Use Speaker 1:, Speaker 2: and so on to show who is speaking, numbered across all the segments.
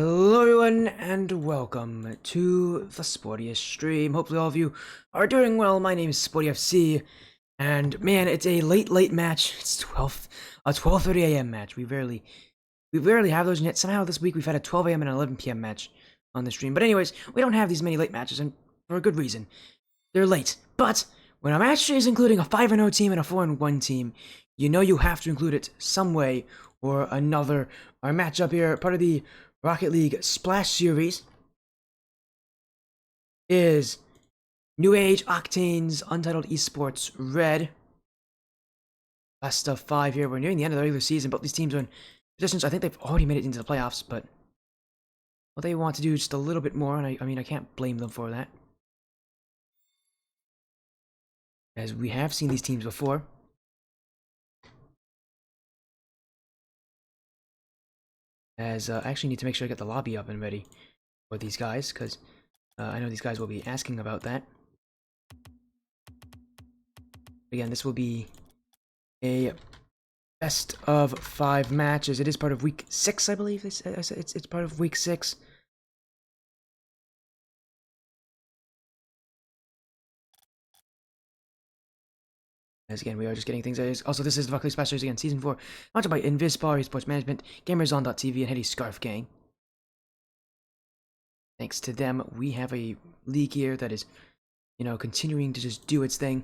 Speaker 1: Hello everyone and welcome to the Sportiest stream. Hopefully all of you are doing well. My name is Sporty FC and man, it's a late match. It's 12:30 a.m. match. We rarely have those, and yet somehow this week we've had a 12 a.m. and an 11 p.m. match on the stream. But anyways, we don't have these many late matches, and for a good reason. They're late. But when a match is including a 5-0 team and a 4-1 team, you know you have to include it some way or another. Our matchup here, part of the Rocket League Splash Series, is New Age Octanes Untitled Esports Red. Best of 5 here. We're nearing the end of the regular season. Both these teams are in positions. I think they've already made it into the playoffs, but what they want to do is just a little bit more, and I mean, I can't blame them for that. As we have seen these teams before. As I actually need to make sure I get the lobby up and ready for these guys, because I know these guys will be asking about that. Again, this will be a best of 5 matches. It is part of week 6, I believe. It's part of week 6. As again, we are just getting things. Also, this is the Rocket League Splash Series again, Season 4. Sponsored by Invispar, Esports Management, GamersOn.tv, and Hetty Scarf Gang. Thanks to them, we have a league here that is, you know, continuing to just do its thing.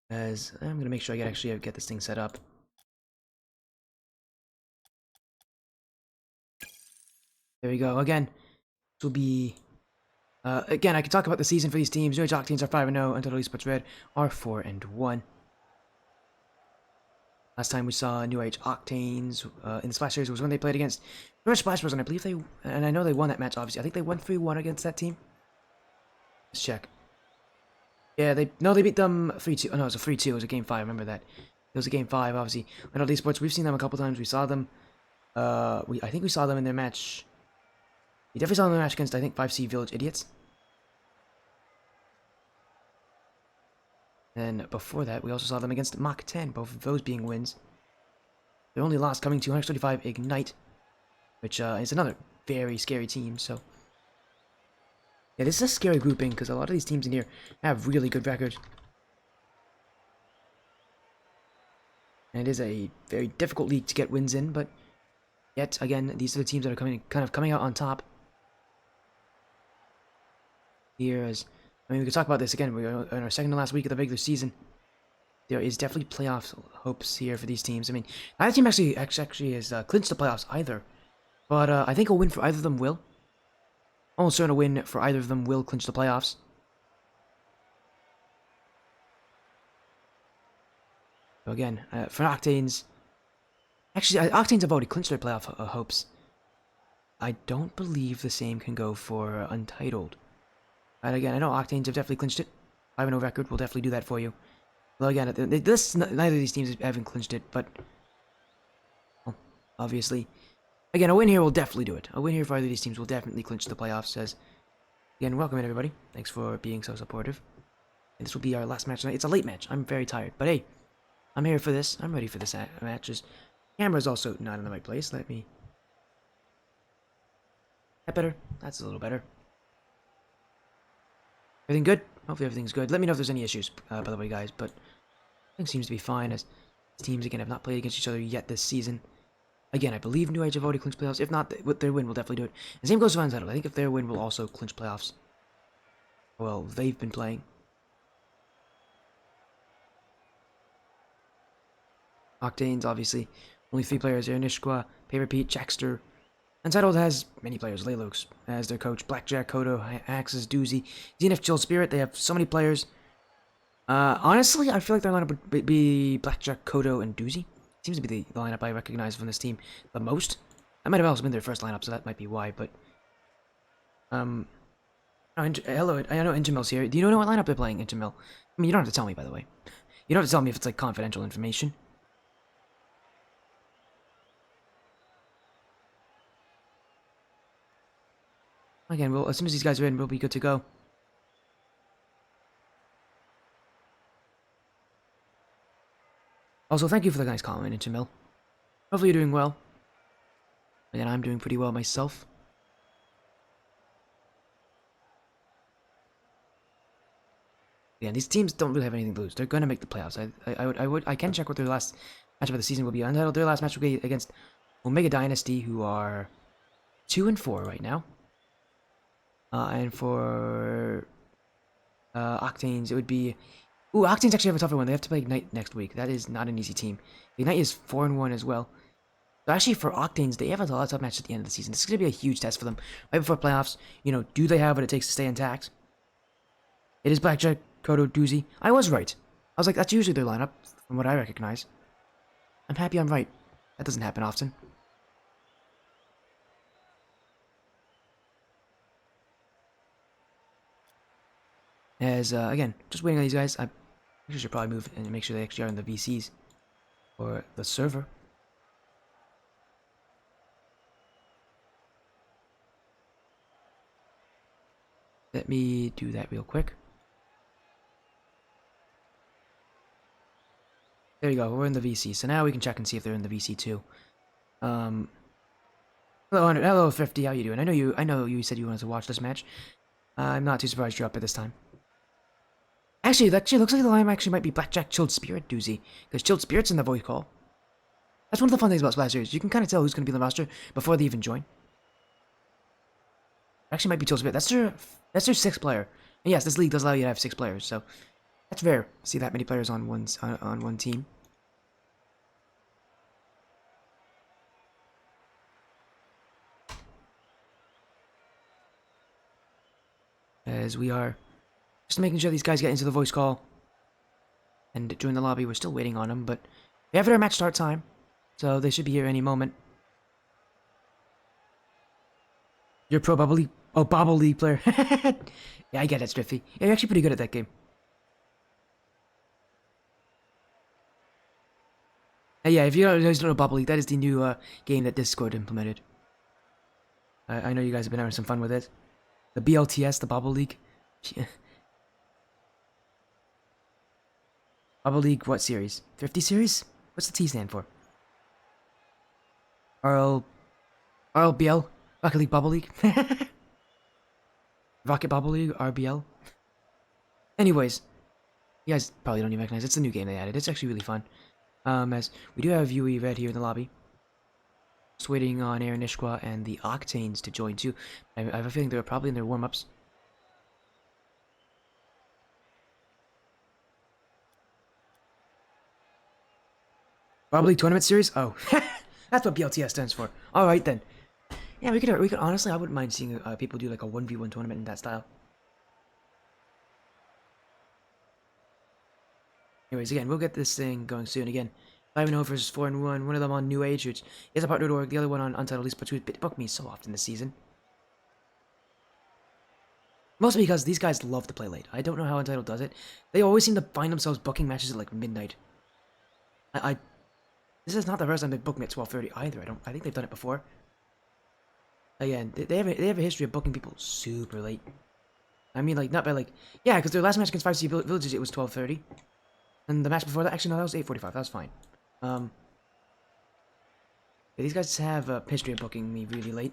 Speaker 1: As I'm gonna make sure I actually get this thing set up. There we go. Again, this will be. Again, I can talk about the season for these teams. New Age Octanes are 5-0, Untitled Esports Red are 4-1. Last time we saw New Age Octanes in the Splash Series was when they played against North Splash Bros, and I believe and I know they won that match, obviously. I think they won 3-1 against that team. Let's check. Yeah, they beat them 3-2. Oh, no, it was a 3-2. It was a game 5. I remember that. It was a game 5, obviously. Untitled Esports, we've seen them a couple times. We saw them. I think we saw them in their match. We definitely saw them in their match against, I think, 5C Village Idiots. And before that, we also saw them against Mach 10, both of those being wins. Their only loss coming to 135 Ignite, which is another very scary team, so. Yeah, this is a scary grouping, because a lot of these teams in here have really good records. And it is a very difficult league to get wins in, but yet, again, these are the teams that are kind of coming out on top. Here, as I mean, we could talk about this again. We're in our second to last week of the regular season. There is definitely playoff hopes here for these teams. I mean, neither team actually has clinched the playoffs either, but I think a win for either of them will. Almost certain a win for either of them will clinch the playoffs. So again, for Octanes, actually, Octanes have already clinched their playoff hopes. I don't believe the same can go for Untitled. And again, I know Octanes have definitely clinched it. 5-0 record will definitely do that for you. Well, again, neither of these teams haven't clinched it, but well, obviously, again, a win here will definitely do it. A win here for either of these teams will definitely clinch the playoffs. Says again, welcome in everybody. Thanks for being so supportive. And this will be our last match tonight. It's a late match. I'm very tired, but hey, I'm here for this. I'm ready for this match. Just camera's also not in the right place. Let me. That better? That's a little better. Everything good? Hopefully everything's good. Let me know if there's any issues, by the way, guys, but everything seems to be fine, as teams, again, have not played against each other yet this season. Again, I believe New Age have already clinched playoffs. If not, with their win will definitely do it. The same goes for Untitled. I think if their win will also clinch playoffs. Well, they've been playing. Octanes, obviously. Only 3 players here. Nishqua, Paper Pete, Jackster. Untitled has many players. Laylokes as their coach. Blackjack, Kodo, Axis, Doozy, Zenith, Chill Spirit. They have so many players. Honestly, I feel like their lineup would be Blackjack, Kodo, and Doozy. Seems to be the lineup I recognize from this team the most. That might have also been their first lineup, so that might be why, but. Oh, hello, I know Intermill's here. Do you know what lineup they're playing, Intermill? I mean, you don't have to tell me, by the way. You don't have to tell me if it's, like, confidential information. Again, well, as soon as these guys are in, we'll be good to go. Also, thank you for the nice comment, Intermill. Hopefully you're doing well. Again, I'm doing pretty well myself. Yeah, these teams don't really have anything to lose. They're gonna make the playoffs. I can check what their last matchup of the season will be. Untitled, their last match will be against Omega Dynasty, who are 2-4 right now. And for Octanes, it would be. Ooh, Octanes actually have a tougher one. They have to play Ignite next week. That is not an easy team. Ignite is 4-1 as well. So actually, for Octanes, they have a lot of tough matches at the end of the season. This is going to be a huge test for them. Right before playoffs, do they have what it takes to stay intact? It is Blackjack, Kodo, Doozy. I was right. I was like, that's usually their lineup, from what I recognize. I'm happy I'm right. That doesn't happen often. As, again, just waiting on these guys. I should probably move and make sure they actually are in the VCs. Or the server. Let me do that real quick. There you go, we're in the VC. So now we can check and see if they're in the VC too. Hello, 100. Hello, 50. How you doing? I know you said you wanted to watch this match. I'm not too surprised you're up at this time. Actually, that actually looks like the line actually might be Blackjack Chilled Spirit Doozy, because Chilled Spirit's in the voice call. That's one of the fun things about Splash Series. You can kind of tell who's going to be in the roster before they even join. Actually, might be Chilled Spirit. That's their 6th player. And yes, this league does allow you to have 6 players, so that's rare. See that many players on one team. As we are just making sure these guys get into the voice call and join the lobby. We're still waiting on them, but we have their match start time, so they should be here any moment. You're pro Bubble League? Oh, Bobble League player. Yeah, I get it, Striffy. Yeah, you're actually pretty good at that game. Yeah, if you guys don't know Bobble League, that is the new game that Discord implemented. I know you guys have been having some fun with it. The BLTS, the Bobble League. Bubble League, what series? 50 series? What's the T stand for? RL... RLBL? Rocket League Bubble League? Rocket Bubble League? RBL? Anyways, you guys probably don't even recognize it. It's a new game they added. It's actually really fun. As we do have UE Red here in the lobby. Just waiting on Aaron Ishqua and the Octanes to join too. I have a feeling they're probably in their warm-ups. Bubble League Tournament Series? Oh, that's what BLTS stands for. Alright then. Yeah, we could honestly, I wouldn't mind seeing people do like a 1v1 tournament in that style. Anyways, again, we'll get this thing going soon. Again, 5-0 versus 4-1. One of them on New Age, which is a partnered org. The other one on Untitled Esports, who's booked me so often this season. Mostly because these guys love to play late. I don't know how Untitled does it. They always seem to find themselves booking matches at like midnight. This is not the first time they've booked me at 12:30 either. I think they've done it before. Again, they have a history of booking people super late. I mean, like, not by like, yeah, because their last match against 5C Villages, it was 12:30. And the match before that, actually, no, that was 8:45. That was fine. Yeah, these guys have a history of booking me really late.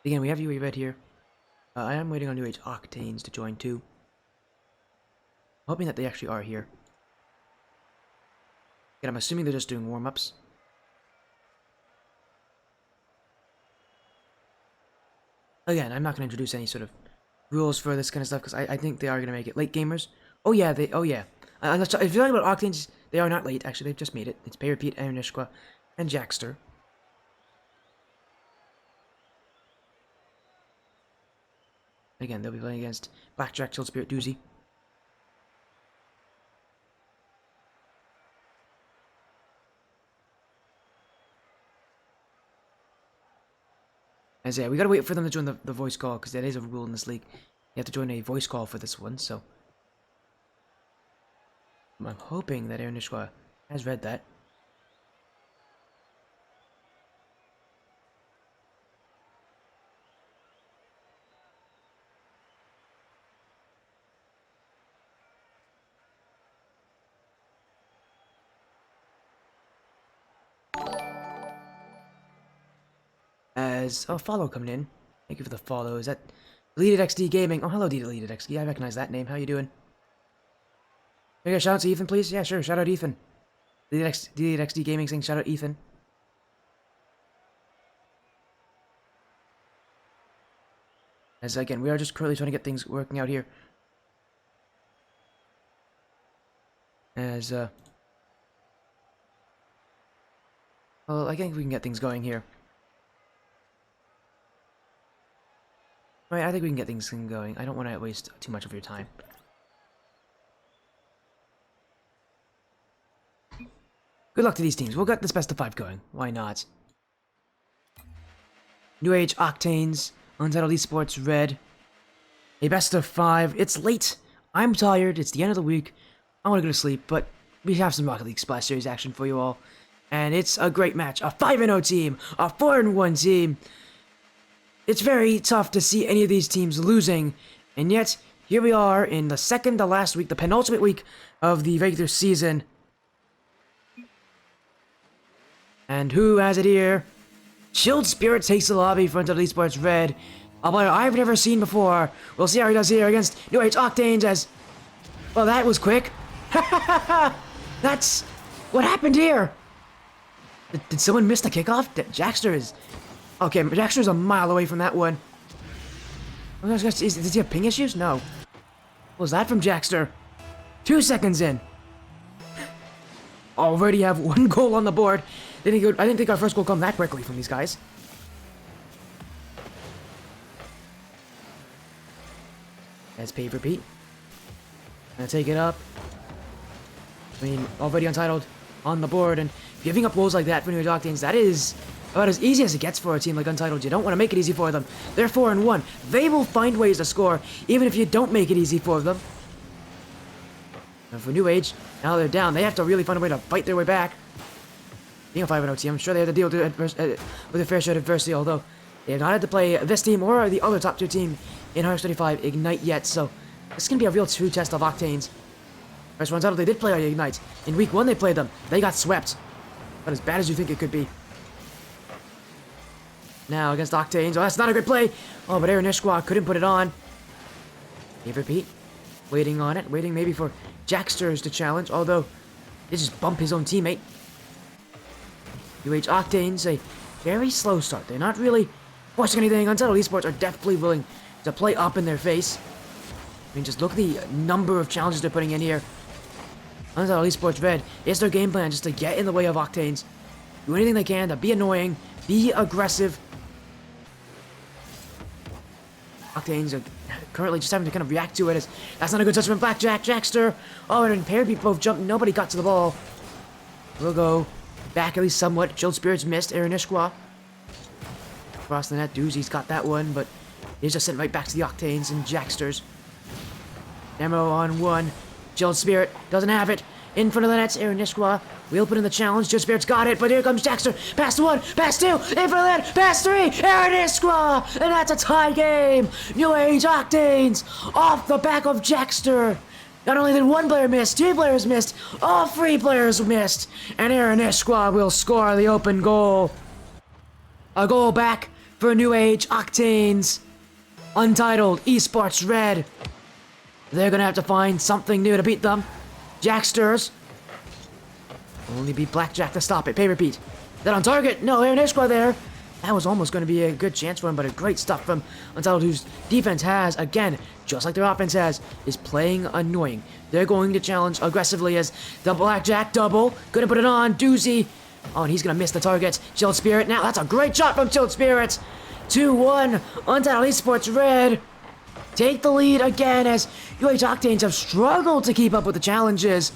Speaker 1: Again, we have UE Red here. I am waiting on New Age Octanes to join too. Hoping that they actually are here. Again, I'm assuming they're just doing warm-ups. Again, I'm not going to introduce any sort of rules for this kind of stuff because I think they are going to make it. Late gamers? Oh yeah, oh yeah. If you're talking about Octanes, they are not late. Actually, they've just made it. It's Pay Repeat, Aaron Ishqua, and Jackster. Again, they'll be playing against Blackjack, Chilled Spirit, Doozy. As yeah, we gotta wait for them to join the voice call because that is a rule in this league. You have to join a voice call for this one, so I'm hoping that Aaron Ishqua has read that. As follow coming in. Thank you for the follow. Is that Deleted XD Gaming? Oh, hello, Deleted XD. I recognize that name. How you doing? Can I get a shout out to Ethan, please? Yeah, sure. Shout out Ethan. Deleted XD Gaming saying shout out Ethan. As again, we are just currently trying to get things working out here. As well, I think we can get things going here. Right, I think we can get things going. I don't want to waste too much of your time. Good luck to these teams. We'll get this best of 5 going. Why not? New Age Octanes, Untitled Esports Red. A best of 5. It's late. I'm tired. It's the end of the week. I want to go to sleep, but we have some Rocket League Splash Series action for you all. And it's a great match. A 5-0 team. A 4-1 team. It's very tough to see any of these teams losing. And yet, here we are in the second to last week, the penultimate week of the regular season. And who has it here? Chilled Spirit takes the lobby for Untitled Esports Red. A player I've never seen before. We'll see how he does here against New Age Octanes as... Well, that was quick. That's... What happened here? Did someone miss the kickoff? Jackster is... Okay, Jackster's a mile away from that one. Does he have ping issues? No. What was that from Jackster? 2 seconds in. Already have 1 goal on the board. I didn't think our first goal come that quickly from these guys. As pay repeat. Gonna take it up. I mean, already Untitled on the board, and giving up goals like that for New Age Octanes, that is about as easy as it gets for a team like Untitled. You don't want to make it easy for them. They're 4-1. They will find ways to score, even if you don't make it easy for them. And for New Age, now they're down. They have to really find a way to fight their way back. Being a 5-0 team, I'm sure they have to deal with a fair share of adversity, although they have not had to play this team or the other top 2 team in RX35 Ignite yet, so this is going to be a real true test of Octanes. First one Untitled, they did play Ignite. In week 1, they played them. They got swept. But as bad as you think it could be. Now against Octanes. Oh, that's not a good play. Oh, but Aaron Ishqua couldn't put it on. Dave repeat. Waiting on it. Waiting maybe for Jacksters to challenge, although they just bump his own teammate. UH Octanes, a very slow start. They're not really forcing anything. Untitled Esports are definitely willing to play up in their face. I mean, just look at the number of challenges they're putting in here. Untitled Esports Red, it's their game plan just to get in the way of Octanes. Do anything they can to be annoying, be aggressive. Octanes are currently just having to kind of react to it as that's not a good touch from Blackjack. Jackster. Oh, and Impaired people both jumped. Nobody got to the ball. We'll go back at least somewhat. Chilled Spirits missed. Aaron Ishqua. Across the net. Doozy's got that one, but he's just sent right back to the Octanes and Jacksters. Demo on 1. Chilled Spirit doesn't have it. In front of the nets, Aaron Ishqua will put in the challenge. Chilled Spirit's got it, but here comes Jackster. Pass 1, pass 2, in front of the net, pass 3, Aaron Ishqua, and that's a tie game. New Age Octanes off the back of Jackster. Not only did 1 player miss, 2 players missed, all 3 players missed, and Aaron Ishqua will score the open goal. A goal back for New Age Octanes. Untitled Esports Red. They're gonna have to find something new to beat them. Jacksters. Only beat Blackjack to stop it. Pay repeat. That on target. No, Aaron Ishqua there. That was almost going to be a good chance for him, but a great stuff from Untitled, whose defense has, again, just like their offense has, is playing annoying. They're going to challenge aggressively as the Blackjack double. Gonna put it on. Doozy. Oh, and he's going to miss the target. Chilled Spirit. Now, that's a great shot from Chilled Spirit. 2-1. Untitled Esports Red take the lead again as UH Octanes have struggled to keep up with the challenges.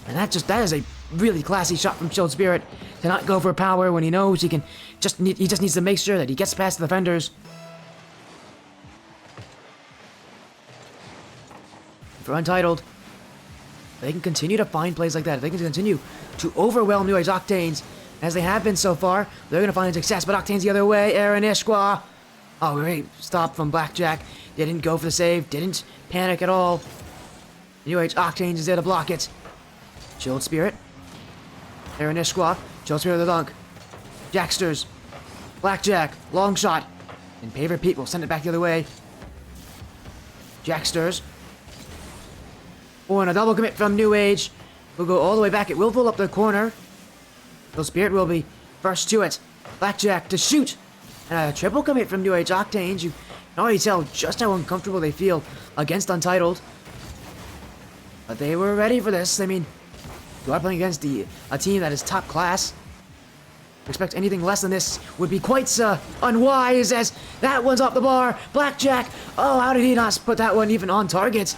Speaker 1: And that is a really classy shot from Chilled Spirit to not go for power when he knows he just needs to make sure that he gets past the defenders. For Untitled, they can continue to find plays like that. If they can continue to overwhelm New Age Octanes as they have been so far, they're going to find success. But Octanes the other way. Aaron Ishqua. Oh, great stop from Blackjack. Didn't go for the save. Didn't panic at all. New Age Octanes is there to block it. Chilled Spirit. Aaron Ishqua. Chilled Spirit with the dunk. Jacksters. Blackjack, long shot. And Favorite Pete will send it back the other way. Jacksters. Oh, and a double commit from New Age. We'll go all the way back. It will pull up the corner. So Spirit will be first to it. Blackjack to shoot. And a triple commit from New Age Octanes. You can already tell just how uncomfortable they feel against Untitled. But they were ready for this. I mean, you are playing against a team that is top class. To expect anything less than this would be quite unwise, as that one's off the bar. Blackjack. Oh, how did he not put that one even on target?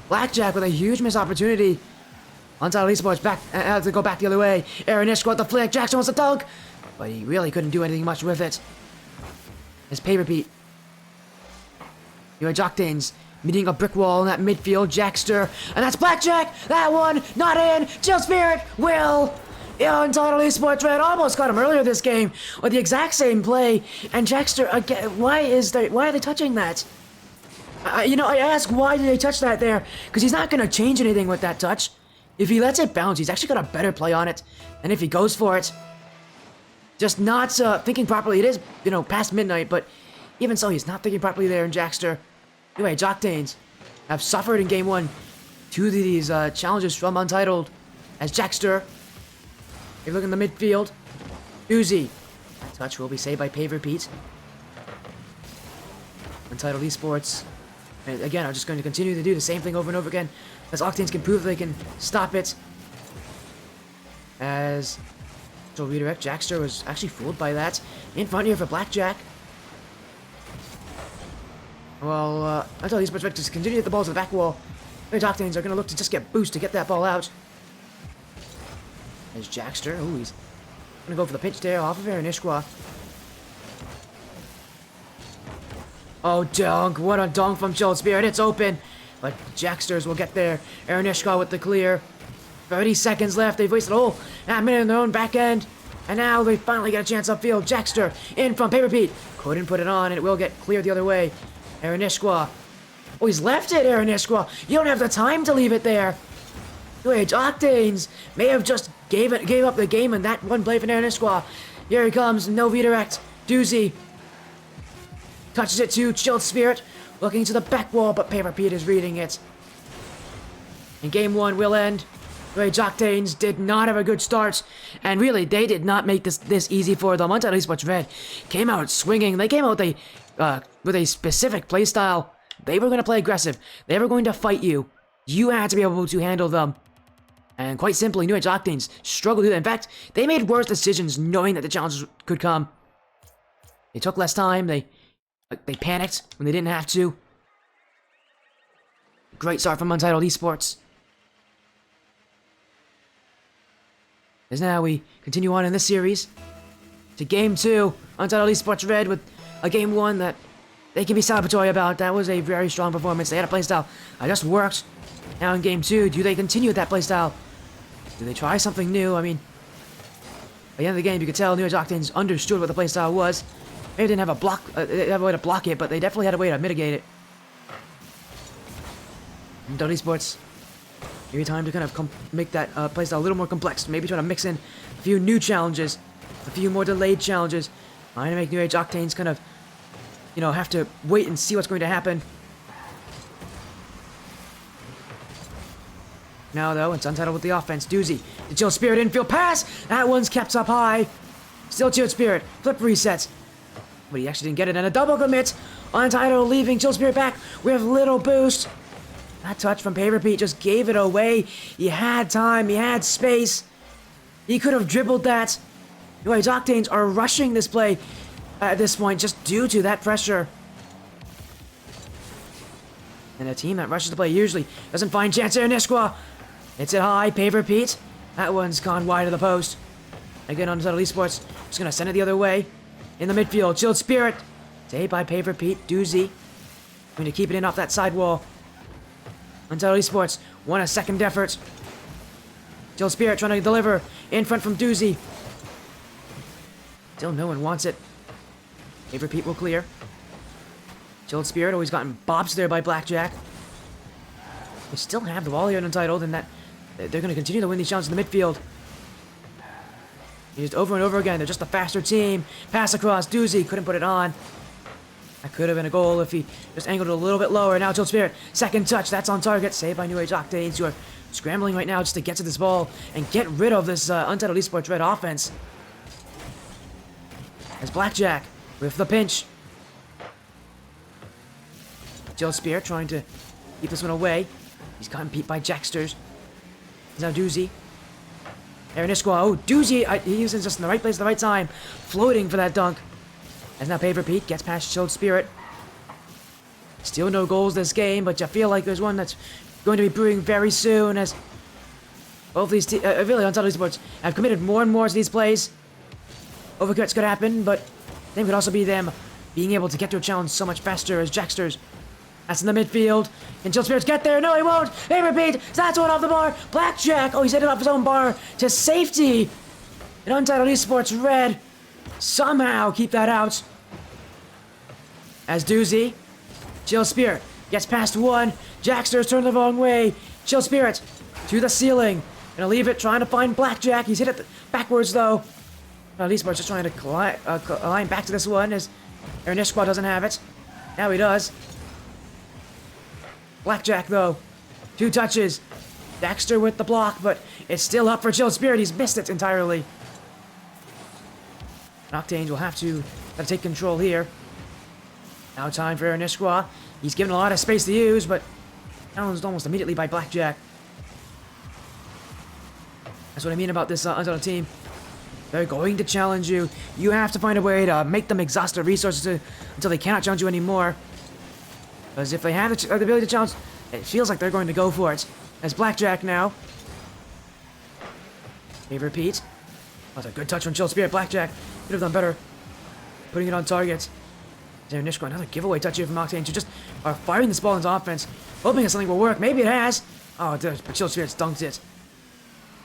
Speaker 1: Blackjack with a huge missed opportunity. Untitled Esports back, to go back the other way. Aaron Ishq got the flick. Jackson wants to dunk, but he really couldn't do anything much with it. His pay repeat. You had Octanes meeting a brick wall in that midfield. Jackster, and that's Blackjack. That one not in. Chill Spirit will. Untitled Esports Red almost got him earlier this game with the exact same play. And Jackster again. Why are they touching that? You know, I ask, why did they touch that there? Because he's not going to change anything with that touch. If he lets it bounce, he's actually got a better play on it. And if he goes for it, just not thinking properly. It is, you know, past midnight, but even so, he's not thinking properly there in Jackster. Anyway, Octanes have suffered in game one to these challenges from Untitled. As Jackster, you look in the midfield. Uzi. Touch will be saved by Favorite Pete. Untitled Esports. And again, I'm just going to continue to do the same thing over and over again, as Octanes can prove they can stop it. As so redirect, Jackster was actually fooled by that. In front here for Blackjack. Well, Untitled Esports Red just continue to hit the ball to the back wall. The Octanes are going to look to just get boost to get that ball out. There's Jackster. Oh, he's going to go for the pitch there off of Aaron Ishq. Oh, dunk. What a dunk from Chill Spirit. It's open. But Jacksters will get there. Aaron Ishq with the clear. 30 seconds left. They've wasted a whole minute in their own back end. And now they finally get a chance upfield. Jackster in from Favorite Pete. Couldn't put it on, and it will get cleared the other way. Aaron Ishq. Oh, he's left it, Aaron Ishq. You don't have the time to leave it there. Wait, Octanes may have just gave up the game in that one play from Aaron Ishq. Here he comes. No redirect. Doozy. Touches it to Chilled Spirit, looking to the back wall, but Favorite Pete is reading it. And game one will end. Octanes did not have a good start, and really, they did not make this easy for them. Untitled Esports Red came out swinging. They came out with a specific playstyle. They were going to play aggressive. They were going to fight you. You had to be able to handle them. And quite simply, New Age Octanes struggled to do that. In fact, they made worse decisions knowing that the challenges could come. They took less time. They panicked when they didn't have to. Great start from Untitled Esports. As now we continue on in this series to game two. Untitled Esports Red with a game one that they can be celebratory about. That was a very strong performance. They had a playstyle that just worked. Now in game two, do they continue with that playstyle? Do they try something new? I mean, at the end of the game, you could tell New Age Octanes understood what the playstyle was. Maybe they didn't have they didn't have a way to block it, but they definitely had a way to mitigate it. And Untitled Esports, maybe time to kind of make that playstyle a little more complex. Maybe try to mix in a few new challenges, a few more delayed challenges. Trying to make New Age Octanes kind of, you know, have to wait and see what's going to happen. Now, though, it's Untitled with the offense. Doozy, the Chill Spirit infield pass. That one's kept up high. Still Chill Spirit. Flip resets. But he actually didn't get it. And a double commit. Untitled leaving Chill Spirit back with little boost. That touch from Favorite Pete just gave it away. He had time. He had space. He could have dribbled that. Anyway, Octanes are rushing this play at this point just due to that pressure. And a team that rushes the play usually doesn't find chance there. Ishq. It's it high. Favorite Pete. That one's gone wide of the post. Again, Untitled Esports just going to send it the other way. In the midfield, Chilled Spirit. Saved by Favorite Pete. Doozy. Going to keep it in off that side wall. Untitled Esports won a second effort. Chilled Spirit trying to deliver in front from Doozy. Still no one wants it. Favorite Pete will clear. Chilled Spirit always gotten bobs there by Blackjack. They still have the ball here in Untitled, and that they're going to continue to win these challenges in the midfield. Just over and over again, they're just a faster team. Pass across, Doozy couldn't put it on. That could have been a goal if he just angled it a little bit lower. Now Tilt Spirit, second touch, that's on target. Saved by New Age Octanes, who are scrambling right now just to get to this ball and get rid of this Untitled Esports red offense. As Blackjack with the pinch. Tilt Spirit trying to keep this one away. He's gotten beat by Jacksters. He's now Doozy. Aaron-Ishqua, oh, Doozy, he was just in the right place at the right time, floating for that dunk. As now Paper Pete gets past Chilled Spirit. Still no goals this game, but you feel like there's one that's going to be brewing very soon, as both these really Untitled Esports have committed more and more to these plays. Overcuts could happen, but same could also be them being able to get to a challenge so much faster as Jacksters. That's in the midfield. Can Chilled Spirits get there? No, he won't. Paper Pete, that's one off the bar. Blackjack, oh, he's hit it off his own bar to safety. And Untitled Esports red somehow keep that out. As Doozy, Chill Spirit gets past one. Jacksters turn the wrong way. Chill Spirit to the ceiling. Gonna leave it, trying to find Blackjack. He's hit it backwards though. Esports just trying to climb back to this one as Aaron-Ishqua doesn't have it. Now he does. Blackjack though, 2 touches. Daxter with the block, but it's still up for Chill Spirit. He's missed it entirely. Octanes will have to take control here. Now time for Aaron-Ishqua. He's given a lot of space to use, but challenged almost immediately by Blackjack. That's what I mean about this Untitled team. They're going to challenge you. You have to find a way to make them exhaust their resources until they cannot challenge you anymore. Because if they have the ability to challenge, it feels like they're going to go for it. As Blackjack now. Paper Pete. That's a good touch from Chill Spirit. Blackjack could have done better putting it on target. Aaron-Ishqua, another giveaway touch here from Octanes, who just are firing this ball into offense, hoping that something will work. Maybe it has. Oh, but Chill Spirit's dunked it.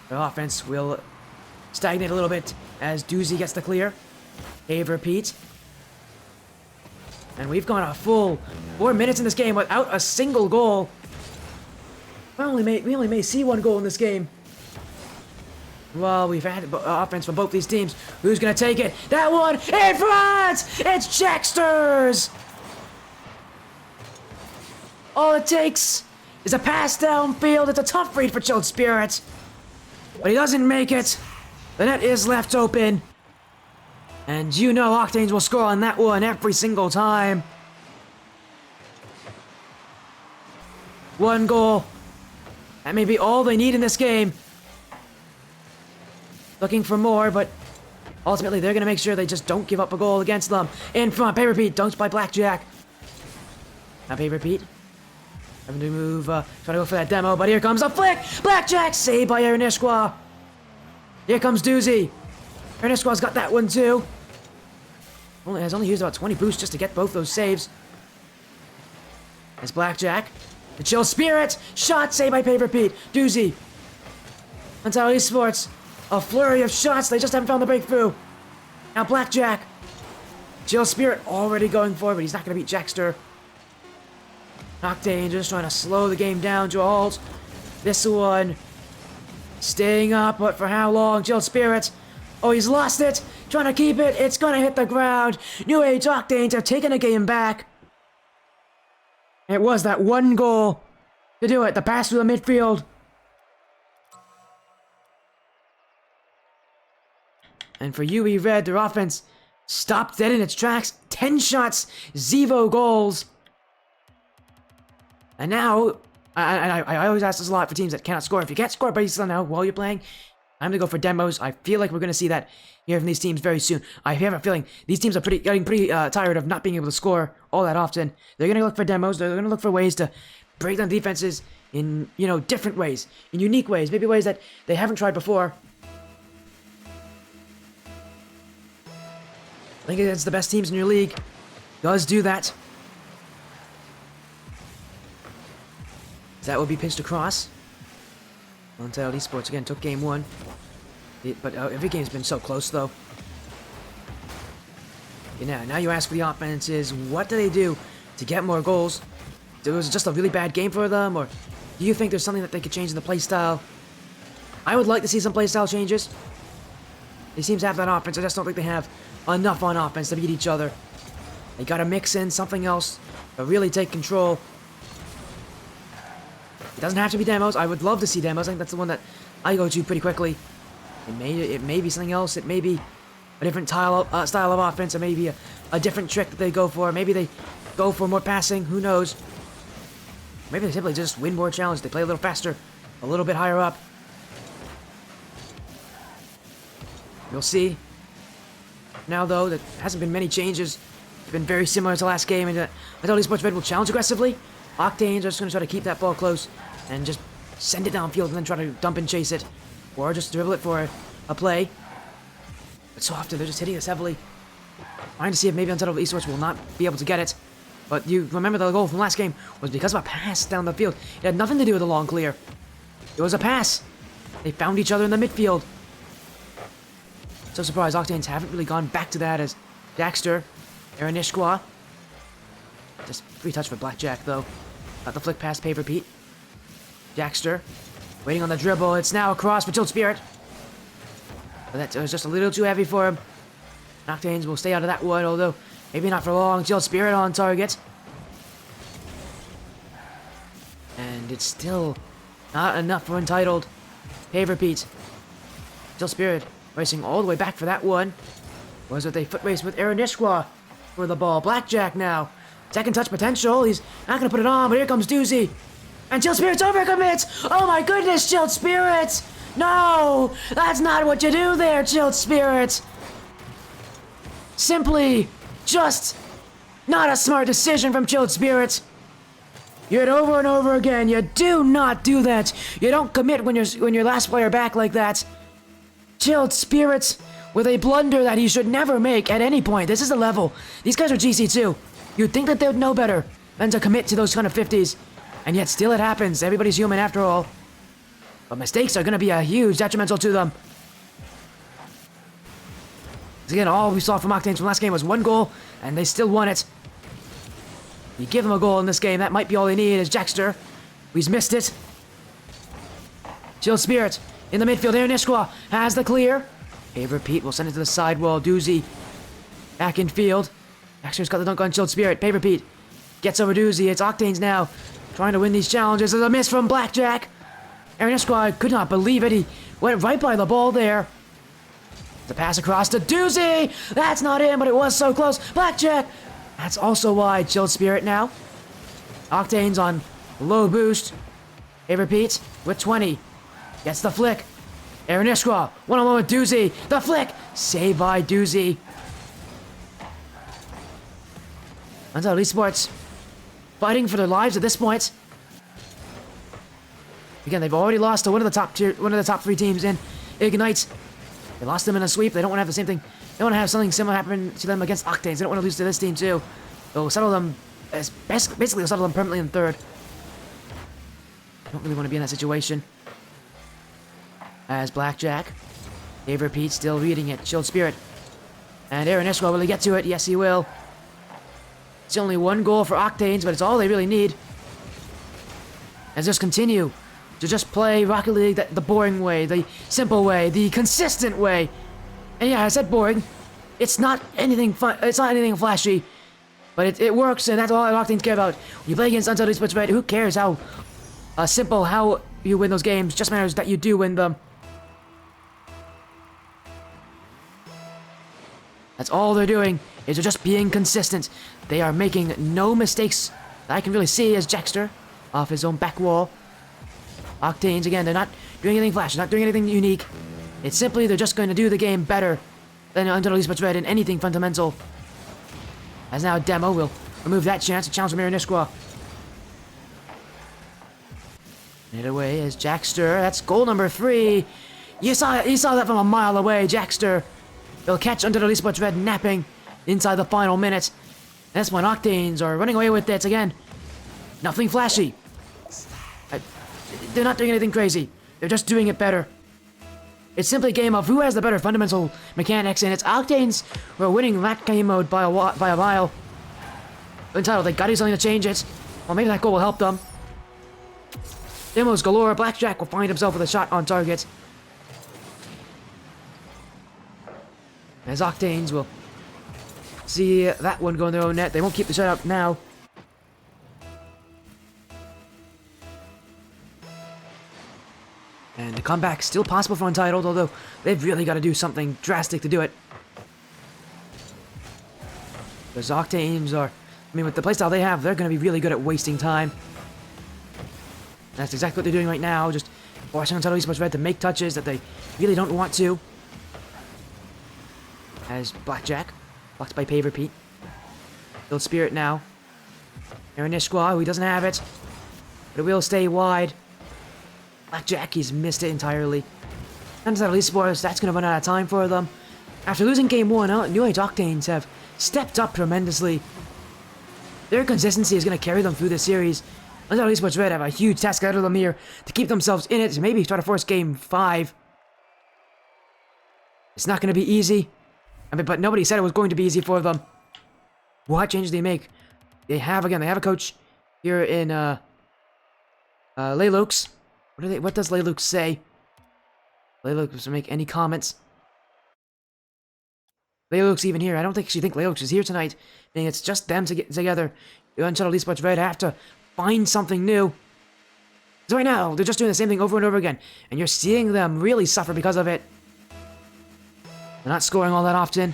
Speaker 1: The offense will stagnate a little bit as Doozy gets the clear. Paper Pete. And we've gone a full 4 minutes in this game without a single goal. We only may see 1 goal in this game. Well, we've had offense from both these teams. Who's going to take it? That one in front! It's Jacksters! All it takes is a pass downfield. It's a tough read for Chilled Spirit. But he doesn't make it. The net is left open. And you know Octanes will score on that one every single time. 1 goal. That may be all they need in this game. Looking for more, but ultimately they're going to make sure they just don't give up a goal against them. In front, Paper Pete, dunked by Blackjack. Now Paper Pete having to move, trying to go for that demo, but here comes a flick! Blackjack saved by Aaron-Ishqua. Here comes Doozy. Aaron-Ishqua's got that one too. Has only used about 20 boosts just to get both those saves. As Blackjack, the Chill Spirit, shot saved by Paper Pete. Doozy. Untitled Esports. A flurry of shots, they just haven't found the breakthrough. Now Blackjack. Chill Spirit already going forward, but he's not going to beat Jackster. Octane just trying to slow the game down to a halt. This one staying up, but for how long? Chill Spirit. Oh, he's lost it. Trying to keep it. It's going to hit the ground. New Age Octanes have taken the game back. It was that 1 goal to do it. The pass through the midfield. And for UE Red, their offense stopped dead in its tracks. 10 shots, 0 goals. And now, I always ask this a lot for teams that cannot score. If you can't score based on now while you're playing, time to go for demos. I feel like we're going to see that here from these teams very soon. I have a feeling these teams are getting pretty tired of not being able to score all that often. They're going to look for demos. They're going to look for ways to break down defenses in, different ways, in unique ways, maybe ways that they haven't tried before. I think against the best teams in your league does do that. That will be pitched across. Untitled Esports again took game 1. But every game's been so close though. Now you ask for the offenses, what do they do to get more goals? Was it just a really bad game for them, or do you think there's something that they could change in the play style? I would like to see some play style changes. They seem to have that offense. I just don't think they have enough on offense to beat each other. They gotta mix in something else to really take control. It doesn't have to be demos. I would love to see demos. I think that's the one that I go to pretty quickly. It may be something else. It may be a different style of offense. Or maybe a different trick that they go for. Maybe they go for more passing. Who knows? Maybe they simply just win more challenges. They play a little faster, a little bit higher up. You'll see. Now, though, there hasn't been many changes. It's been very similar to last game. And Untitled Esports Red will challenge aggressively. Octanes are just going to try to keep that ball close and just send it downfield and then try to dump and chase it. Or just dribble it for a play. But so often they're just hitting us heavily. Trying to see if maybe Untitled Esports will not be able to get it. But you remember the goal from last game was because of a pass down the field. It had nothing to do with a long clear. It was a pass. They found each other in the midfield. So surprised Octanes haven't really gone back to that as Jackster, Aranishqua. Just free touch for Blackjack though. Got the flick pass, pave repeat. Jackster, waiting on the dribble. It's now across for Tilt Spirit. But that was just a little too heavy for him. Octanes will stay out of that one, although maybe not for long. Tilt Spirit on target. And it's still not enough for Untitled. Pave repeat. Tilt Spirit racing all the way back for that one. Was it a foot race with Aranishqua for the ball? Blackjack now. Second touch potential. He's not going to put it on, but here comes Doozy. And Tilt Spirit's overcommits. Oh my goodness, Tilt Spirit. No, that's not what you do there, Tilt Spirit. Simply just not a smart decision from Tilt Spirit. You hit over and over again. You do not do that. You don't commit when you're last player back like that. Tilt Spirit with a blunder that he should never make at any point. This is the level. These guys are GC2. You'd think that they would know better than to commit to those kind of 50s. And yet still it happens. Everybody's human after all. But mistakes are going to be a huge detrimental to them. Again, all we saw from Octanes from last game was one goal, and they still won it. You give them a goal in this game, that might be all they need, is Jackster. He's missed it. Tilt Spirit in the midfield. Aranishqua has the clear. Pave repeat will send it to the sidewall. Doozy back in field. Jackster's got the dunk on Tilt Spirit. Pave repeat gets over Doozy. It's Octanes now trying to win these challenges. There's a miss from Blackjack. Aranishqua could not believe it. He went right by the ball there. The pass across to Doozy. That's not in, but it was so close. Blackjack. That's also wide. Tilt Spirit now. Octanes on low boost. Pave repeat with 20. Gets the flick. Aranishqua, one-on-one with Doozy. The flick. Saved by Doozy. Untitled Esports fighting for their lives at this point. Again, they've already lost to one of the top 3 teams in Ignite. They lost them in a sweep. They don't want to have the same thing. They want to have something similar happen to them against Octanes. They don't want to lose to this team too. They'll settle them as basically they'll settle them permanently in 3rd. I don't really want to be in that situation. As Blackjack, Dave repeats, still reading it. Tilt Spirit. And Aranishqua, will he get to it? Yes, he will. It's only one goal for Octanes, but it's all they really need. And just continue to just play Rocket League the boring way, the simple way, the consistent way. And yeah, I said boring. It's not anything fun. It's not anything flashy, but it works, and that's all Octanes care about. When you play against Untitled Esports Red, who cares how simple how you win those games? Just matters that you do win them. That's all they're doing, is they're just being consistent. They are making no mistakes that I can really see as Jackster off his own back wall. Octanes, again, they're not doing anything flashy, not doing anything unique. It's simply they're just going to do the game better than Untitled Esports Red in anything fundamental. As now Demo will remove that chance to challenge from Aranishqua. Hit away as Jackster. That's goal number 3. You saw that from a mile away, Jackster. He'll catch Untitled Esports Red napping inside the final minute. And that's when Octanes are running away with it again. Nothing flashy. They're not doing anything crazy. They're just doing it better. It's simply a game of who has the better fundamental mechanics, and it's Octanes who are winning that game mode by a mile. Untitled, they gotta do something to change it. Well, maybe that goal will help them. Demos galore. Blackjack will find himself with a shot on target. As Octanes will see that one go in their own net. They won't keep the shutout now. And the comeback still possible for Untitled, although they've really got to do something drastic to do it. Because Octanes are, I mean, with the playstyle they have, they're going to be really good at wasting time. And that's exactly what they're doing right now, just forcing Untitled Esports Red to make touches that they really don't want to. As Blackjack, blocked by Paver Pete. Build Spirit now. Aaron Ishqua, who doesn't have it, but it will stay wide. Blackjack, he's missed it entirely. Untitled Esports, that's going to run out of time for them. After losing game 1, New Age Octanes have stepped up tremendously. Their consistency is going to carry them through this series. Untitled Esports Red have a huge task ahead of them here to keep themselves in it, to maybe try to force game 5. It's not going to be easy. I mean, but nobody said it was going to be easy for them. What changes they make? They have a coach here in Laylux. What does Laylux say? Laylux doesn't make any comments. Laylux even here. I don't think she thinks Laylux is here tonight. I think it's just them to get together. The Untitled Esports Red have to find something new. So right now, they're just doing the same thing over and over again. And you're seeing them really suffer because of it. They're not scoring all that often.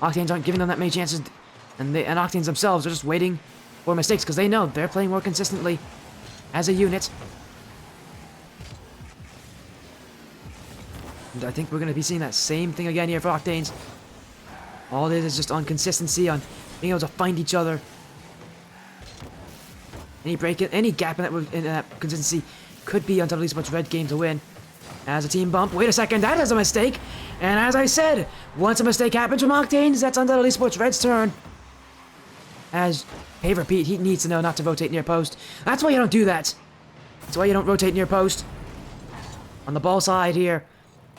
Speaker 1: Octanes aren't giving them that many chances. And Octanes themselves are just waiting for mistakes because they know they're playing more consistently as a unit. And I think we're going to be seeing that same thing again here for Octanes. All it is just on consistency, on being able to find each other. Any gap in that consistency could be Untitled Esports Red game to win. As a team bump, wait a second, that is a mistake. And as I said, once a mistake happens from Octanes, that's Untitled Esports Red's turn. As Paver Pete, he needs to know not to rotate near post. That's why you don't do that. That's why you don't rotate near post. On the ball side here,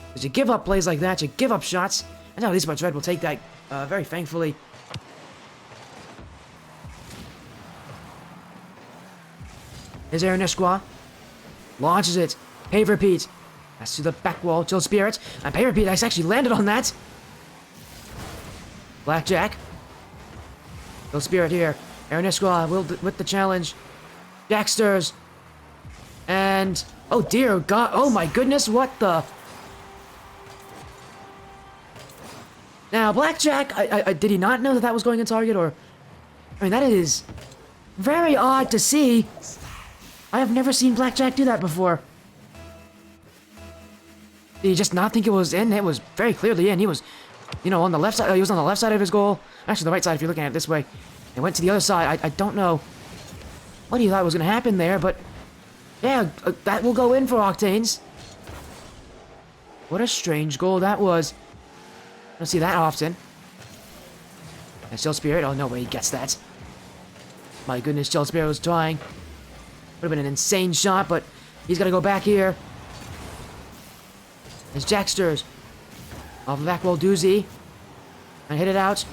Speaker 1: because you give up plays like that, you give up shots. Untitled Esports Red will take that very thankfully. Here's Aaron Ishqua. Launches it. Paver Pete. That's to the back wall. Chill Spirit. And Paver Pete actually landed on that. Blackjack. Chill Spirit here. Aaron Ishqua with the challenge. Jacksters. And... oh dear God. Oh my goodness. What the... Now, Blackjack, did he not know that that was going in target, or... I mean, that is very odd to see. I have never seen Blackjack do that before. Did he just not think it was in? It was very clearly in. He was, you know, on the left side. He was on the left side of his goal. Actually, the right side if you're looking at it this way. And went to the other side. I don't know what he thought was going to happen there, but... yeah, that will go in for Octanes. What a strange goal that was. Don't see that often. And Chill Spirit, oh no way he gets that. My goodness, Chill Spirit was trying. Would have been an insane shot, but he's got to go back here. There's Jacksters. Off the back wall, Doozy. And hit it out.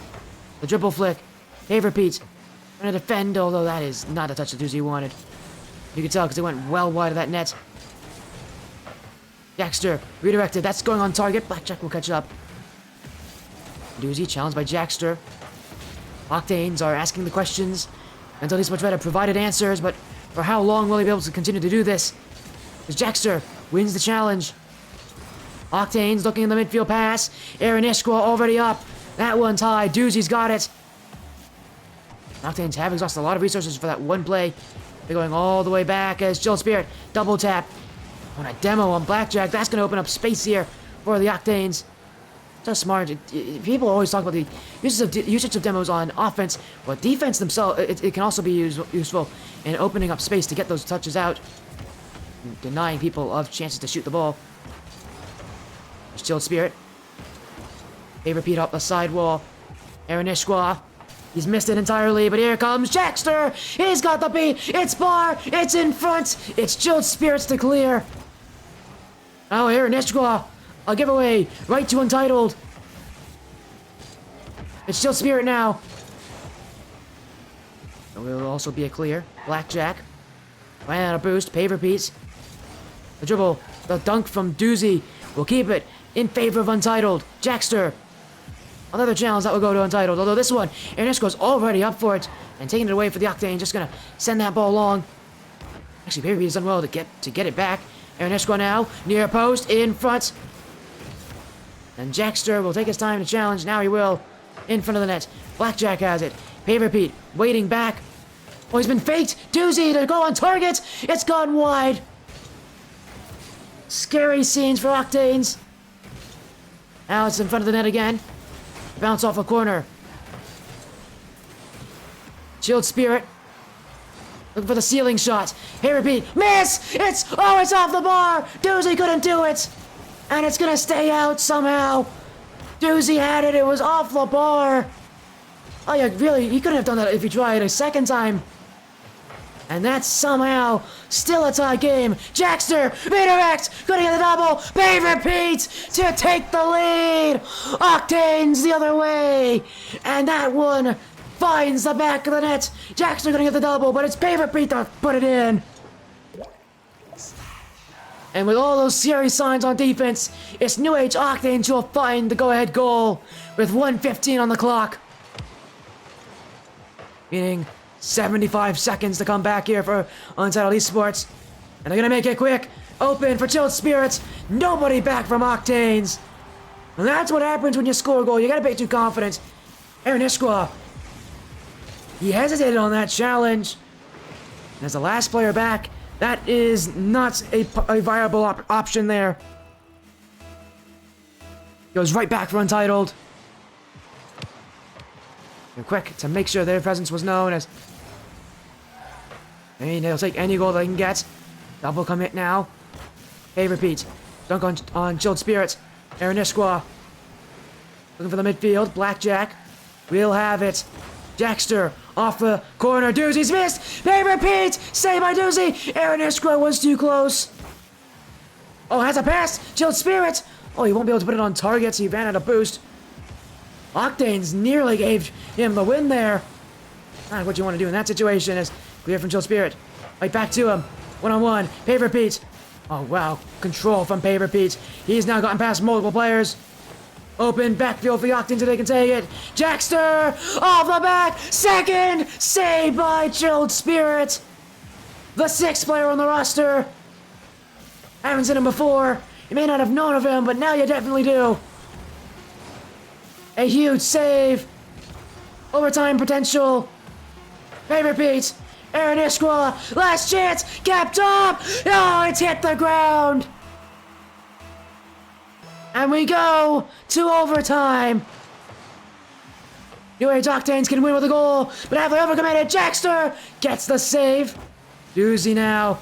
Speaker 1: The dribble flick. Paver Pete. Trying to defend, although that is not the touch that Doozy wanted. You can tell because it went well wide of that net. Jackster, redirected. That's going on target. Blackjack will catch up. Doozy challenged by Jackster. Octanes are asking the questions. Untitled Esports Red have provided answers, but for how long will he be able to continue to do this? As Jackster wins the challenge. Octanes looking in the midfield pass. Aaron Ishqua already up. That one's high. Doozy's got it. Octanes have exhausted a lot of resources for that one play. They're going all the way back as Chill Spirit double tap. On a demo on Blackjack, that's going to open up space here for the Octanes. So smart. People always talk about the usage of demos on offense, but defense themselves, it can also be useful in opening up space to get those touches out, denying people of chances to shoot the ball. There's Chill Spirit. They repeat up the side wall. Aaron Ishqua. He's missed it entirely, but here comes Jackster. He's got the beat. It's bar. It's in front. It's Chill Spirits to clear. Oh, Aaron Ishqua. A giveaway right to Untitled. It's Chill Spirit now. There will also be a clear. Blackjack. And a boost. Paver Pete. The dribble. The dunk from Doozy will keep it in favor of Untitled. Jackster. Another challenge that will go to Untitled, although this one, Ernesto's already up for it, and taking it away for the Octane, just gonna send that ball long. Actually, Paper Pete has done well to get it back. Ernesto now, near post, in front. And Jackster will take his time to challenge, now he will, in front of the net. Blackjack has it, Paper Pete, waiting back. Oh, he's been faked, Doozy to go on target, it's gone wide. Scary scenes for Octanes. Now it's in front of the net again. Bounce off a corner. Chilled Spirit. Looking for the ceiling shot. Hey, repeat. Miss! It's off the bar! Doozy couldn't do it! And it's gonna stay out somehow. Doozy had it, it was off the bar. Oh yeah, really, he couldn't have done that if he tried a second time. And that's somehow still a tie game. Jackster, redirect, gonna get the double. Paper Pete to take the lead. Octanes the other way. And that one finds the back of the net. Jackster gonna get the double, but it's Paper Pete to put it in. And with all those serious signs on defense, it's New Age Octanes who will find the go-ahead goal with 1:15 on the clock. Meaning 75 seconds to come back here for Untitled Esports. And they're gonna make it quick. Open for Chilled Spirits. Nobody back from Octanes. And that's what happens when you score a goal. You gotta be too confident. Aaron Iskwa. He hesitated on that challenge. And as the last player back, that is not a viable option there. Goes right back for Untitled. They're quick to make sure their presence was known as... I mean, they'll take any goal they can get. Double commit now. Hey, repeat. Dunk on Chilled Spirits. Aaron Iskwa. Looking for the midfield. Blackjack. We'll have it. Jackster off the corner. Doozy's missed. Hey, repeat. Saved by Doozy. Aaron Iskwa was too close. Oh, has a pass. Chilled Spirits. Oh, he won't be able to put it on targets. He ran out of boost. Octanes nearly gave him the win there. Not what you want to do in that situation is clear from Chill Spirit. Right back to him. One-on-one. Paper Pete. Oh, wow. Control from Paper Pete. He's now gotten past multiple players. Open backfield for the Octanes so they can take it. Jackster off the back. Second. Saved by Chilled Spirit. The 6th player on the roster. Haven't seen him before. You may not have known of him, but now you definitely do. A huge save. Overtime potential. Paper Pete. Aaron Iskwa. Last chance. Kept up. Oh, it's hit the ground. And we go to overtime. New Age Octanes can win with a goal, but have they overcommitted? Jackster gets the save. Doozy now.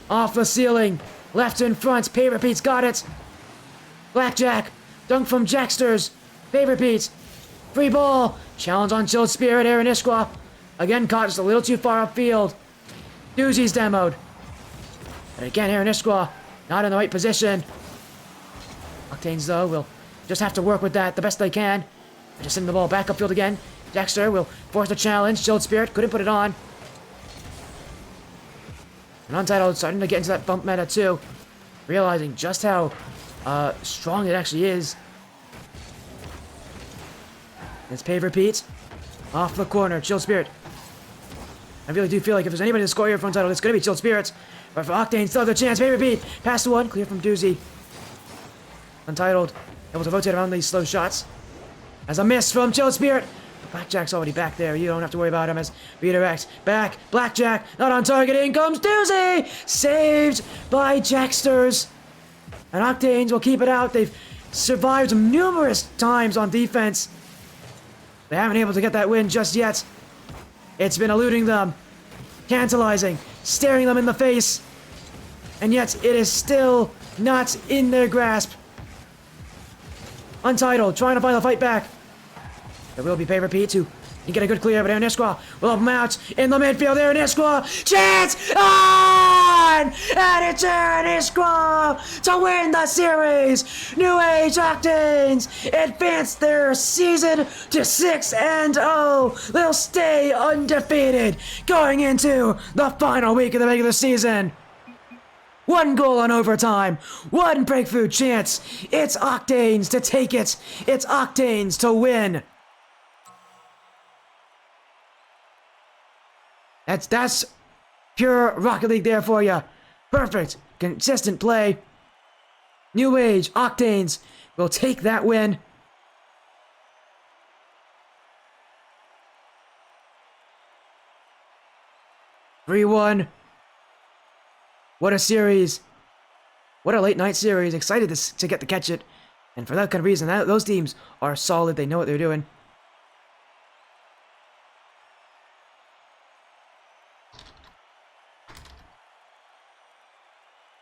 Speaker 1: Off the ceiling. Left in front. Paper Pete's got it. Blackjack. Dunk from Jacksters. Paper Pete. Free ball. Challenge on Chilled Spirit. Aaron Iskwa. Again caught just a little too far upfield. Doozy's demoed. And again, Aaron Iskwa not in the right position. Octanes, though, will just have to work with that the best they can. Just sending the ball back upfield again. Jackster will force the challenge. Chilled Spirit couldn't put it on. And Untitled starting to get into that bump meta, too. Realizing just how strong it actually is. It's Paper Pete. Off the corner. Chilled Spirit. I really do feel like if there's anybody to score here for Untitled, it's going to be Chilled Spirits. But for Octane, still have the chance. Paper Pete. Pass to one. Clear from Doozy. Untitled. Able to rotate around these slow shots. As a miss from Chilled Spirit. Blackjack's already back there. You don't have to worry about him as redirect. Back. Blackjack. Not on target. In comes Doozy. Saved by Jacksters. And Octanes will keep it out. They've survived numerous times on defense. They haven't been able to get that win just yet. It's been eluding them. Tantalizing. Staring them in the face. And yet it is still not in their grasp. Untitled, trying to find the fight back. There will be Paper Pete who can get a good clear, but Aaron Iskwa will help him out in the midfield. Aaron Iskwa, chance on! And it's Aaron Iskwa to win the series. New Age Octanes advance their season to 6-0. They'll stay undefeated going into the final week of the regular season. One goal on overtime. One breakthrough chance. It's Octanes to take it. It's Octanes to win. That's pure Rocket League there for you. Perfect. Consistent play. New Age Octanes will take that win. (3-1). What a series. What a late night series. Excited to get to catch it. And for that kind of reason, those teams are solid. They know what they're doing.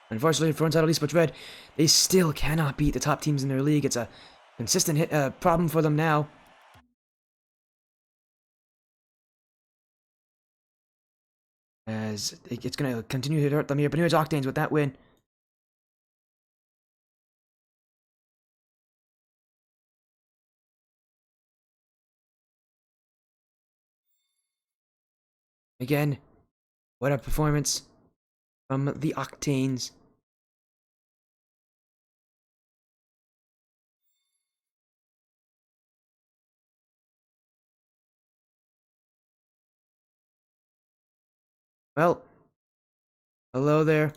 Speaker 1: Unfortunately for Untitled Esports Red, they still cannot beat the top teams in their league. It's a consistent problem for them now. As it's going to continue to hurt them here. But here's Octanes with that win. Again, what a performance from the Octanes. Well, hello there.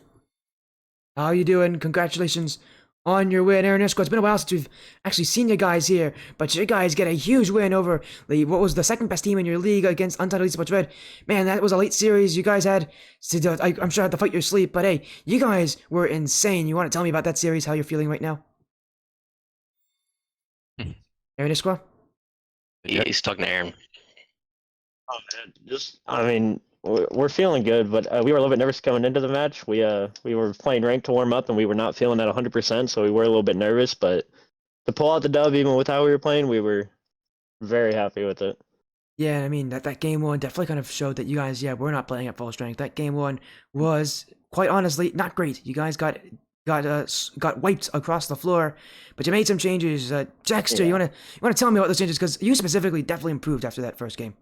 Speaker 1: How you doing? Congratulations on your win, Aaron Isco. It's been a while since we've actually seen you guys here, but you guys get a huge win over what was the second best team in your league against Untitled Esports Red. Man, that was a late series. You guys had I'm sure had to fight your sleep, but hey, you guys were insane. You want to tell me about that series, how you're feeling right now? Aaron Isco?
Speaker 2: Yeah, he's talking to Aaron.
Speaker 3: Oh man, I mean, we're feeling good, but we were a little bit nervous coming into the match. We were playing ranked to warm up, and we were not feeling at 100%, so we were a little bit nervous. But to pull out the dub, even with how we were playing, we were very happy with it.
Speaker 1: Yeah, I mean, that game one definitely kind of showed that you guys, we're not playing at full strength. That game one was, quite honestly, not great. You guys got wiped across the floor, but you made some changes. Dexter, you wanna tell me about those changes, because you specifically definitely improved after that first game.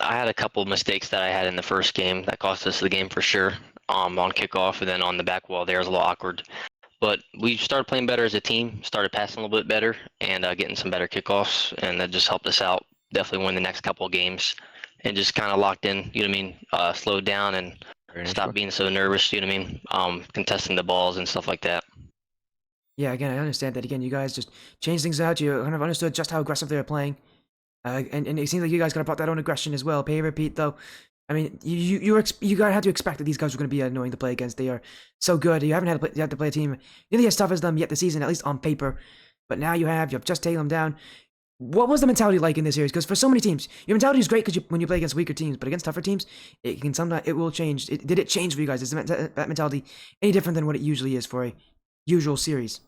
Speaker 2: I had a couple of mistakes that I had in the first game that cost us the game for sure. On kickoff, and then on the back wall there was a little awkward. But we started playing better as a team, started passing a little bit better, and getting some better kickoffs, and that just helped us out. Definitely win the next couple of games, and just kind of locked in. You know what I mean? Slowed down and stopped being so nervous. You know what I mean? Contesting the balls and stuff like that.
Speaker 1: Yeah, again, I understand that. Again, you guys just changed things out. You kind of understood just how aggressive they were playing. And it seems like you guys kind of brought that own aggression as well. Pay repeat though. I mean, you gotta have to expect that these guys are going to be annoying to play against. They are so good. You haven't had to play a team nearly as tough as them yet this season, at least on paper. But now you've just taken them down. What was the mentality like in this series? Because for so many teams, your mentality is great when you play against weaker teams, but against tougher teams, it will change. Did it change for you guys? Is that mentality any different than what it usually is for a usual series?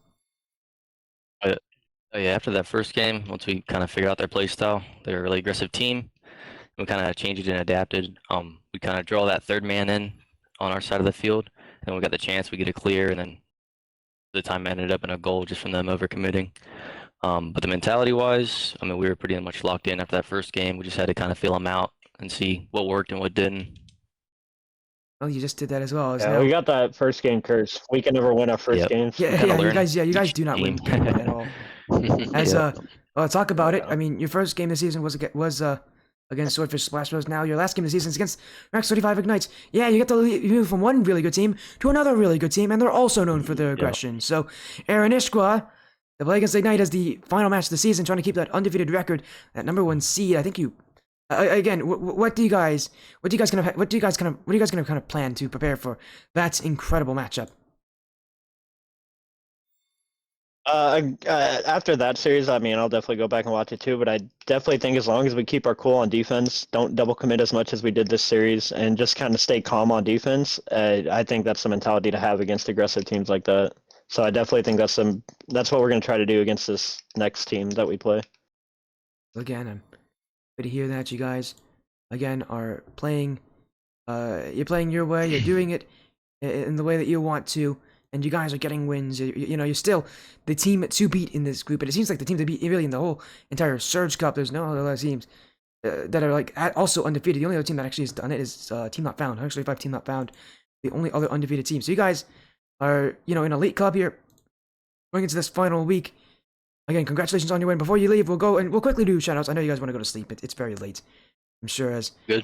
Speaker 2: Yeah, after that first game, once we kind of figured out their play style, they're a really aggressive team. We kind of changed it and adapted. We kind of draw that third man in on our side of the field, and we got the chance, we get it clear, and then the time ended up in a goal just from them overcommitting. But the mentality-wise, I mean, we were pretty much locked in after that first game. We just had to kind of feel them out and see what worked and what didn't.
Speaker 1: Oh, you just did that as well.
Speaker 3: Yeah, we got that first game curse. We can never win our first games.
Speaker 1: Yeah, you guys do not win games at all. As talk about it. I mean, your first game this season was against Swordfish Splash Bros. Now your last game this season is against Max 35 Ignites. Yeah, you get to move from one really good team to another really good team, and they're also known for their aggression. So, Aaron Ishqua, they play against Ignite as the final match of the season, trying to keep that undefeated record, that #1 seed. I think you. Again, what do you guys kind of plan to prepare for that incredible matchup?
Speaker 3: After that series, I mean, I'll definitely go back and watch it too, but I definitely think as long as we keep our cool on defense, don't double commit as much as we did this series, and just kind of stay calm on defense, I think that's the mentality to have against aggressive teams like that. So I definitely think that's what we're going to try to do against this next team that we play.
Speaker 1: Again, I'm happy to hear that you guys, again, are playing, you're playing your way, you're doing it in the way that you want to, and you guys are getting wins. You're still the team to beat in this group, and it seems like the team to beat really in the whole entire Surge Cup. There's no other teams that are like also undefeated. The only other team that actually has done it is Team Not Found. Actually, 5 Team Not Found. the only other undefeated team. So you guys are, in a elite club here, going into this final week. Again, congratulations on your win. Before you leave, we'll quickly do shoutouts. I know you guys want to go to sleep. It's very late. I'm sure as
Speaker 2: Good.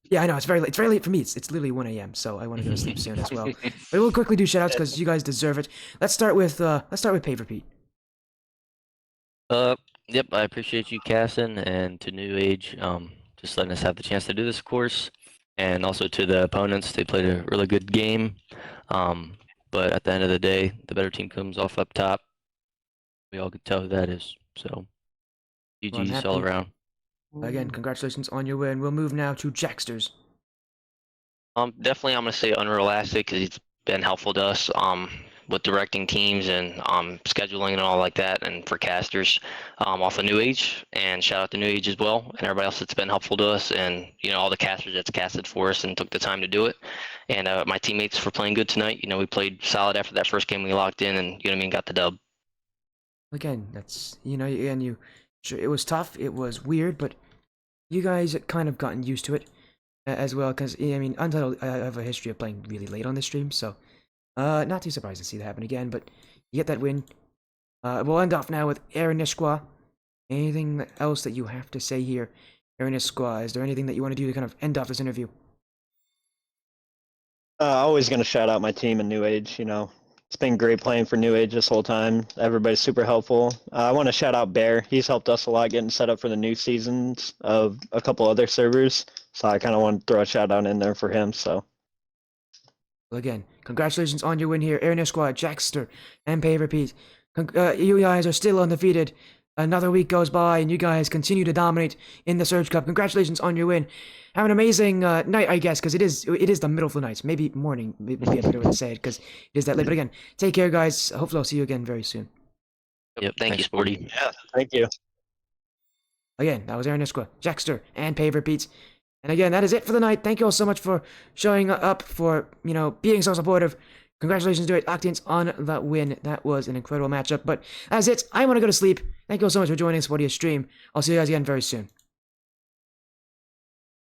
Speaker 1: yeah, I know it's very late. It's very late for me. It's literally 1 a.m. So I want to go to sleep soon as well. But we'll quickly do shoutouts because you guys deserve it. Let's start with Pay for Pete.
Speaker 2: Yep, I appreciate you, Casson, and to New Age, just letting us have the chance to do this course, and also to the opponents. They played a really good game, but at the end of the day, the better team comes off up top. We all could tell who that is. So,
Speaker 1: Well, I'm
Speaker 2: GG's all
Speaker 1: happy.
Speaker 2: around.
Speaker 1: Again, congratulations on your win. We'll move now to Jacksters.
Speaker 2: Definitely, I'm gonna say Unreal Asset because he's been helpful to us, with directing teams and scheduling and all like that, and for casters, off of New Age. And shout out to New Age as well, and everybody else that's been helpful to us, and all the casters that's casted for us and took the time to do it. And my teammates for playing good tonight. We played solid after that first game. We locked in, and got the dub.
Speaker 1: Again, that's sure it was tough. It was weird, but you guys kind of gotten used to it as well. Because Untitled, I have a history of playing really late on this stream, so not too surprised to see that happen again. But you get that win. We'll end off now with Erinishqua. Anything else that you have to say here, Erinishqua? Is there anything that you want to do to kind of end off this interview?
Speaker 3: Always going to shout out my team in New Age. It's been great playing for New Age this whole time. Everybody's super helpful. I want to shout out Bear. He's helped us a lot getting set up for the new seasons of a couple other servers. So I kind of want to throw a shout out in there for him. So
Speaker 1: Well, again, congratulations on your win here, Erinishqua, Jackster, and Pay Repeat. You guys are still undefeated. Another week goes by, and you guys continue to dominate in the Surge Cup. Congratulations on your win. Have an amazing night, I guess, because it is the middle of the night. Maybe morning would be a better way to say it, because it is that late. But again, take care, guys. Hopefully I'll see you again very soon.
Speaker 2: Yep. Thank you, Sporty.
Speaker 3: yeah, thank you.
Speaker 1: Again, that was Erinishqua, Jackster, and Pay Repeat. And again, that is it for the night. Thank you all so much for showing up, for, being so supportive. Congratulations to it, Octanes, on that win. That was an incredible matchup. But that's it. I want to go to sleep. Thank you all so much for joining Sporty's stream. I'll see you guys again very soon.